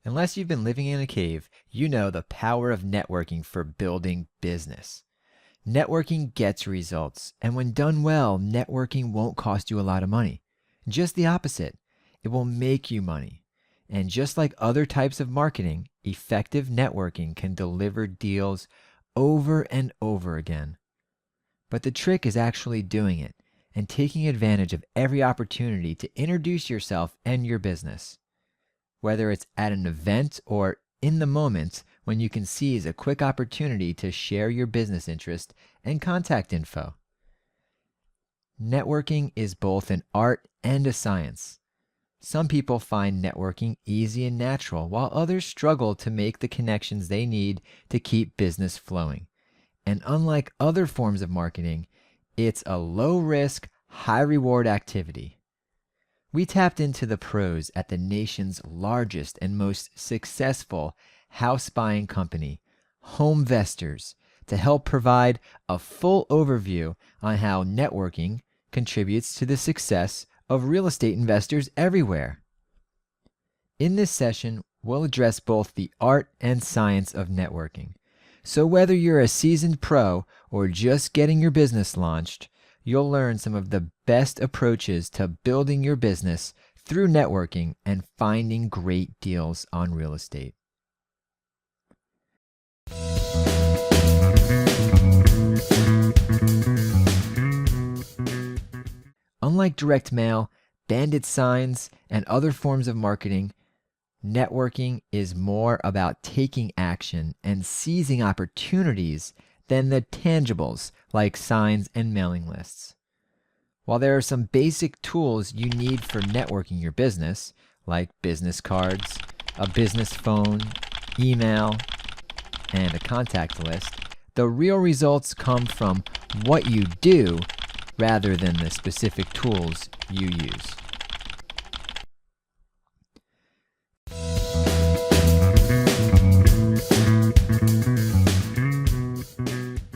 Unless you've been living in a cave, you know the power of networking for building business. Networking gets results, and when done well, networking won't cost you a lot of money. Just the opposite, it will make you money. And just like other types of marketing, effective networking can deliver deals over and over again. But the trick is actually doing it and taking advantage of every opportunity to introduce yourself and your business. Whether it's at an event or in the moment when you can seize a quick opportunity to share your business interest and contact info. Networking is both an art and a science. Some people find networking easy and natural, while others struggle to make the connections they need to keep business flowing. And unlike other forms of marketing, it's a low-risk, high-reward activity. We tapped into the pros at the nation's largest and most successful house buying company, HomeVestors, to help provide a full overview on how networking contributes to the success of real estate investors everywhere. In this session, we'll address both the art and science of networking. So whether you're a seasoned pro or just getting your business launched, you'll learn some of the best approaches to building your business through networking and finding great deals on real estate. Unlike direct mail, bandit signs, and other forms of marketing, networking is more about taking action and seizing opportunities than the tangibles like signs and mailing lists. While there are some basic tools you need for networking your business, like business cards, a business phone, email, and a contact list, the real results come from what you do rather than the specific tools you use.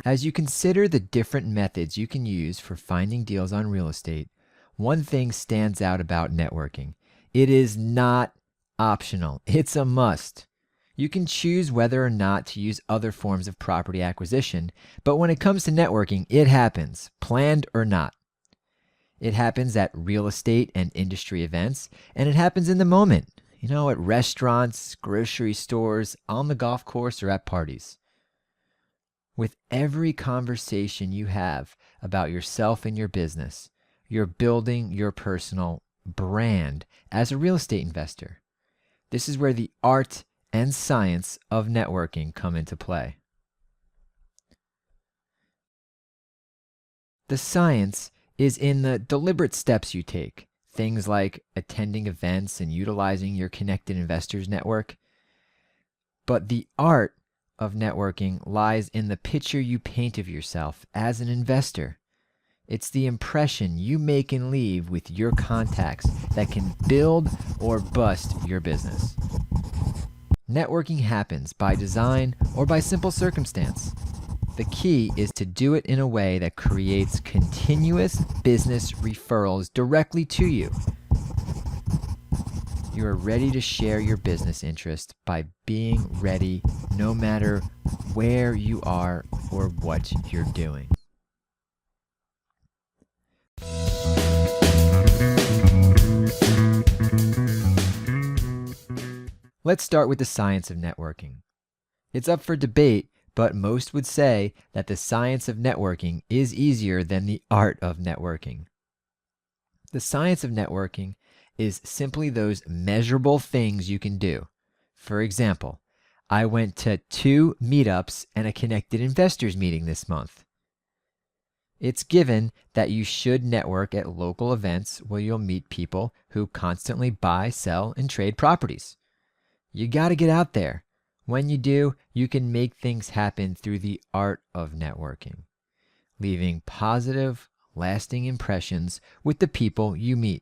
As you consider the different methods you can use for finding deals on real estate, one thing stands out about networking. It is not optional. It's a must. You can choose whether or not to use other forms of property acquisition, but when it comes to networking, it happens, planned or not. It happens at real estate and industry events, and it happens in the moment, at restaurants, grocery stores, on the golf course, or at parties. With every conversation you have about yourself and your business, you're building your personal brand as a real estate investor. This is where the art and science of networking come into play. The science is in the deliberate steps you take, things like attending events and utilizing your connected investors network. But the art of networking lies in the picture you paint of yourself as an investor. It's the impression you make and leave with your contacts that can build or bust your business. Networking happens by design or by simple circumstance. The key is to do it in a way that creates continuous business referrals directly to you. You are ready to share your business interest by being ready no matter where you are or what you're doing. Let's start with the science of networking. It's up for debate, but most would say that the science of networking is easier than the art of networking. The science of networking is simply those measurable things you can do. For example, I went to 2 meetups and a connected investors meeting this month. It's given that you should network at local events where you'll meet people who constantly buy, sell, and trade properties. You got to get out there. When you do, you can make things happen through the art of networking, leaving positive, lasting impressions with the people you meet.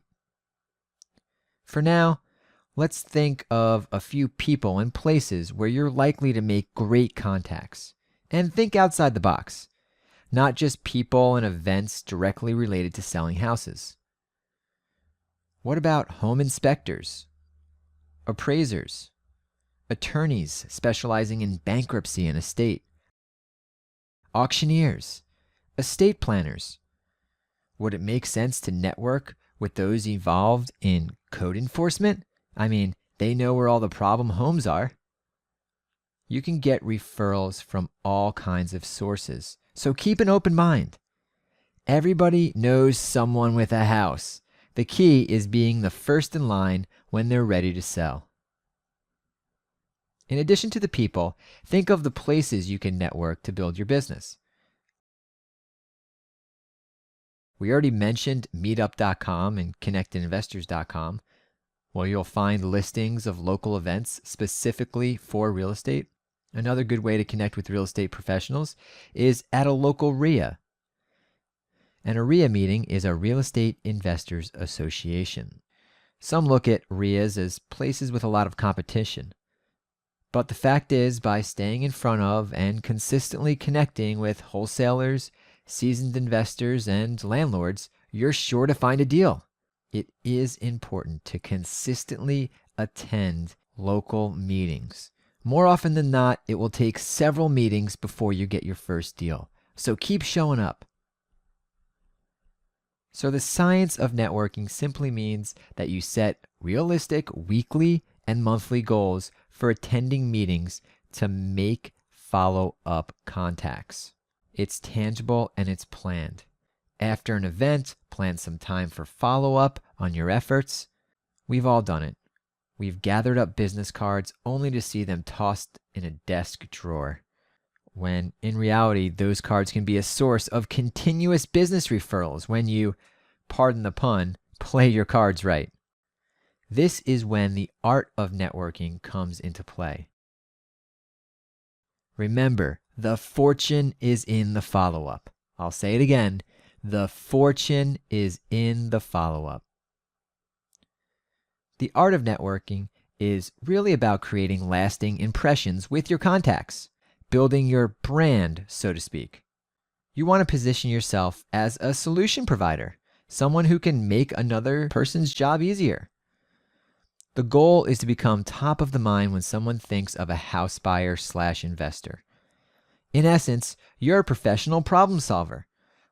For now, let's think of a few people and places where you're likely to make great contacts. And think outside the box, not just people and events directly related to selling houses. What about home inspectors, appraisers, attorneys specializing in bankruptcy and estate, auctioneers, estate planners. Would it make sense to network with those involved in code enforcement? I mean, they know where all the problem homes are. You can get referrals from all kinds of sources, so keep an open mind. Everybody knows someone with a house. The key is being the first in line when they're ready to sell. In addition to the people, think of the places you can network to build your business. We already mentioned meetup.com and connectedinvestors.com, where you'll find listings of local events specifically for real estate. Another good way to connect with real estate professionals is at a local RIA. And a RIA meeting is a Real Estate Investors Association. Some look at RIAs as places with a lot of competition. But the fact is, by staying in front of and consistently connecting with wholesalers, seasoned investors, and landlords, you're sure to find a deal. It is important to consistently attend local meetings. More often than not, it will take several meetings before you get your first deal. So keep showing up. So the science of networking simply means that you set realistic weekly and monthly goals for attending meetings to make follow-up contacts. It's tangible and it's planned. After an event, plan some time for follow-up on your efforts. We've all done it. We've gathered up business cards only to see them tossed in a desk drawer, when in reality, those cards can be a source of continuous business referrals when you, pardon the pun, play your cards right. This is when the art of networking comes into play. Remember, the fortune is in the follow-up. I'll say it again. The fortune is in the follow-up. The art of networking is really about creating lasting impressions with your contacts, building your brand, so to speak. You want to position yourself as a solution provider, someone who can make another person's job easier. The goal is to become top of the mind when someone thinks of a house buyer/investor. In essence, you're a professional problem solver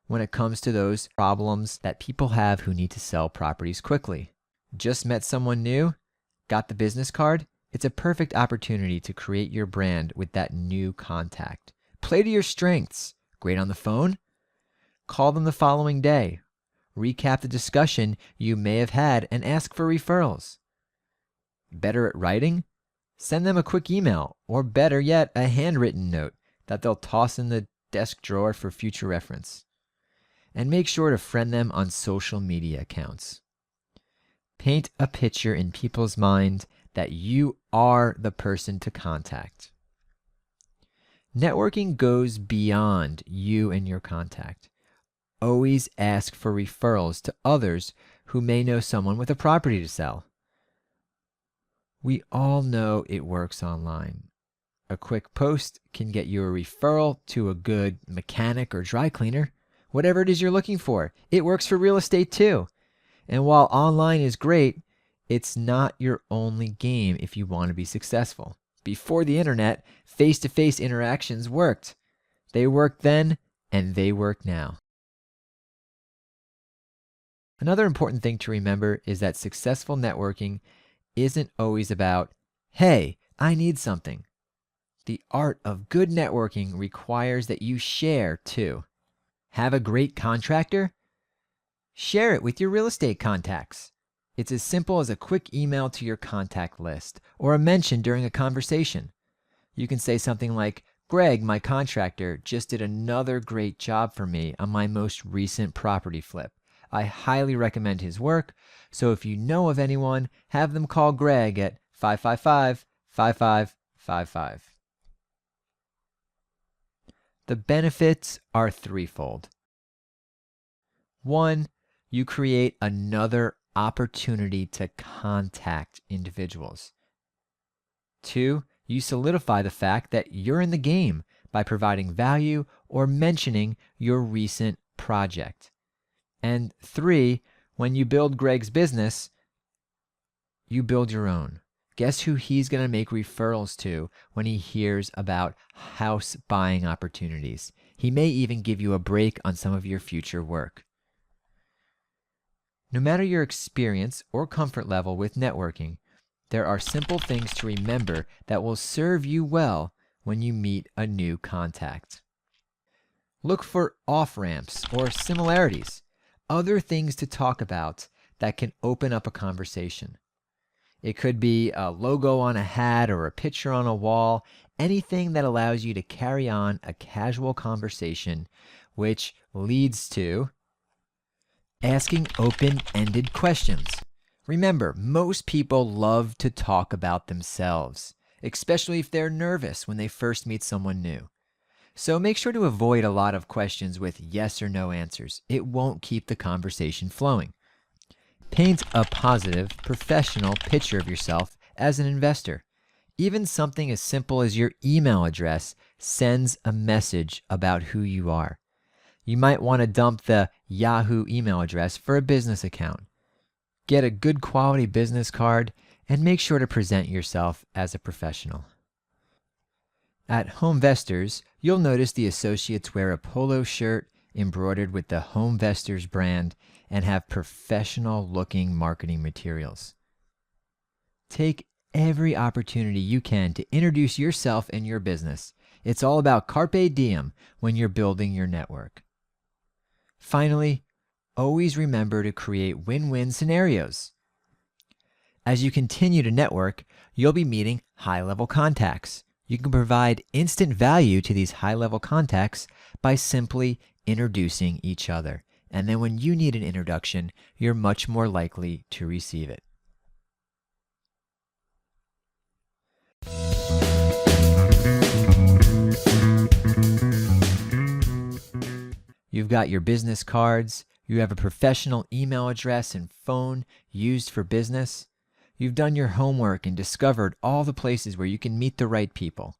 when it comes to those problems that people have who need to sell properties quickly. Just met someone new? Got the business card? It's a perfect opportunity to create your brand with that new contact. Play to your strengths. Great on the phone? Call them the following day. Recap the discussion you may have had and ask for referrals. Better at writing? Send them a quick email, or better yet, a handwritten note that they'll toss in the desk drawer for future reference. And make sure to friend them on social media accounts. Paint a picture in people's mind that you are the person to contact. Networking goes beyond you and your contact. Always ask for referrals to others who may know someone with a property to sell. We all know it works online. A quick post can get you a referral to a good mechanic or dry cleaner. Whatever it is you're looking for, it works for real estate too. And while online is great, it's not your only game if you want to be successful. Before the internet, face-to-face interactions worked. They worked then, and they work now. Another important thing to remember is that successful networking isn't always about, hey, I need something. The art of good networking requires that you share too. Have a great contractor? Share it with your real estate contacts. It's as simple as a quick email to your contact list or a mention during a conversation. You can say something like, Greg, my contractor, just did another great job for me on my most recent property flip. I highly recommend his work, so if you know of anyone, have them call Greg at 555-5555. The benefits are threefold. 1, you create another opportunity to contact individuals. 2, you solidify the fact that you're in the game by providing value or mentioning your recent project. And 3, when you build Greg's business, you build your own. Guess who he's going to make referrals to when he hears about house buying opportunities? He may even give you a break on some of your future work. No matter your experience or comfort level with networking, there are simple things to remember that will serve you well when you meet a new contact. Look for off-ramps or similarities, other things to talk about that can open up a conversation. It could be a logo on a hat or a picture on a wall, anything that allows you to carry on a casual conversation, which leads to asking open-ended questions. Remember, most people love to talk about themselves, especially if they're nervous when they first meet someone new. So make sure to avoid a lot of questions with yes or no answers. It won't keep the conversation flowing. Paint a positive, professional picture of yourself as an investor. Even something as simple as your email address sends a message about who you are. You might want to dump the Yahoo email address for a business account. Get a good quality business card and make sure to present yourself as a professional. At HomeVestors, you'll notice the associates wear a polo shirt embroidered with the HomeVestors brand and have professional-looking marketing materials. Take every opportunity you can to introduce yourself and your business. It's all about carpe diem when you're building your network. Finally, always remember to create win-win scenarios. As you continue to network, you'll be meeting high-level contacts. You can provide instant value to these high-level contacts by simply introducing each other. And then when you need an introduction, you're much more likely to receive it. You've got your business cards. You have a professional email address and phone used for business. You've done your homework and discovered all the places where you can meet the right people.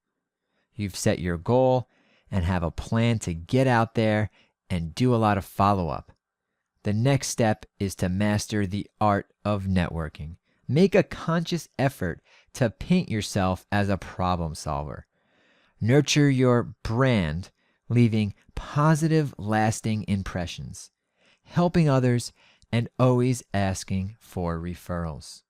You've set your goal and have a plan to get out there and do a lot of follow-up. The next step is to master the art of networking. Make a conscious effort to paint yourself as a problem solver. Nurture your brand, leaving positive, lasting impressions, helping others, and always asking for referrals.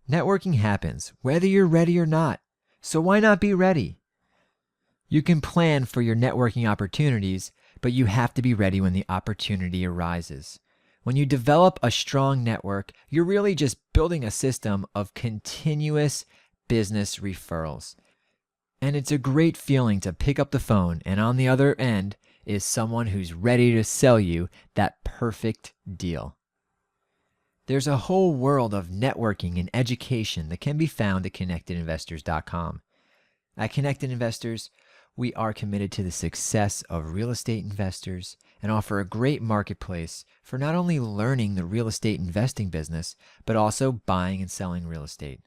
Networking happens, whether you're ready or not. So why not be ready? You can plan for your networking opportunities, but you have to be ready when the opportunity arises. When you develop a strong network, you're really just building a system of continuous business referrals. And it's a great feeling to pick up the phone and on the other end is someone who's ready to sell you that perfect deal. There's a whole world of networking and education that can be found at connectedinvestors.com. At Connected Investors, we are committed to the success of real estate investors and offer a great marketplace for not only learning the real estate investing business, but also buying and selling real estate.